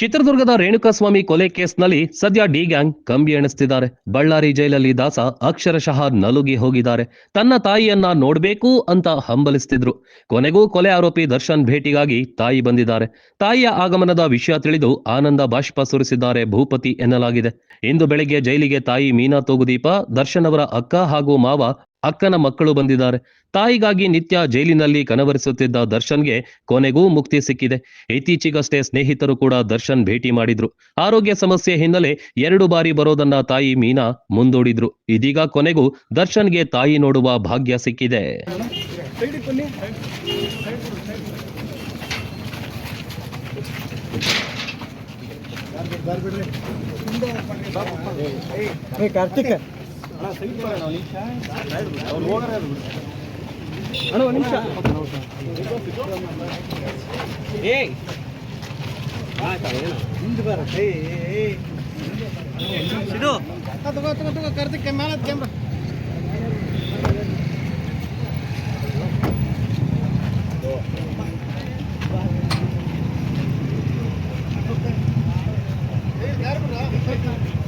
ಚಿತ್ರದುರ್ಗದ ರೇಣುಕಾಸ್ವಾಮಿ ಕೊಲೆ ಕೇಸ್ನಲ್ಲಿ ಸದ್ಯ ಡಿ ಗ್ಯಾಂಗ್ ಕಂಬಿ ಎಣಿಸ್ತಿದ್ದಾರೆ. ಬಳ್ಳಾರಿ ಜೈಲಲ್ಲಿ ದಾಸ ಅಕ್ಷರಶಃ ನಲುಗಿ ಹೋಗಿದ್ದಾರೆ. ತನ್ನ ತಾಯಿಯನ್ನ ನೋಡ್ಬೇಕು ಅಂತ ಹಂಬಲಿಸ್ತಿದ್ರು. ಕೊನೆಗೂ ಕೊಲೆ ಆರೋಪಿ ದರ್ಶನ್ ಭೇಟಿಗಾಗಿ ತಾಯಿ ಬಂದಿದ್ದಾರೆ. ತಾಯಿಯ ಆಗಮನದ ವಿಷಯ ತಿಳಿದು ಆನಂದ ಬಾಷ್ಪ ಸುರಿಸಿದ್ದಾರೆ ಭೂಪತಿ ಎನ್ನಲಾಗಿದೆ. ಇಂದು ಬೆಳಗ್ಗೆ ಜೈಲಿಗೆ ತಾಯಿ ಮೀನಾ ತೂಗುದೀಪ, ದರ್ಶನ್ ಅವರ ಅಕ್ಕ ಹಾಗೂ ಮಾವ, ಅಕ್ಕನ ಮಕ್ಕಳು ಬಂದಿದ್ದಾರೆ. ತಾಯಿಗಾಗಿ ನಿತ್ಯ ಜೈಲಿನಲ್ಲಿ ಕನವರಿಸುತ್ತಿದ್ದ ದರ್ಶನ್ಗೆ ಕೊನೆಗೂ ಮುಕ್ತಿ ಸಿಕ್ಕಿದೆ. ಇತ್ತೀಚೆಗಷ್ಟೇ ಸ್ನೇಹಿತರು ಕೂಡ ದರ್ಶನ್ ಭೇಟಿ ಮಾಡಿದ್ರು. ಆರೋಗ್ಯ ಸಮಸ್ಯೆ ಹಿನ್ನೆಲೆ 2 ಬಾರಿ ಬರೋದನ್ನ ತಾಯಿ ಮೀನಾ ಮುಂದೂಡಿದ್ರು. ಇದೀಗ ಕೊನೆಗೂ ದರ್ಶನ್ಗೆ ತಾಯಿ ನೋಡುವ ಭಾಗ್ಯ ಸಿಕ್ಕಿದೆ. ಕಾರ್ತಿಕ್ ಕಾರ್ತಿಕ್ ಮೇಲೆ ಕ್ಯಾಮ್ರಾ ಯಾರು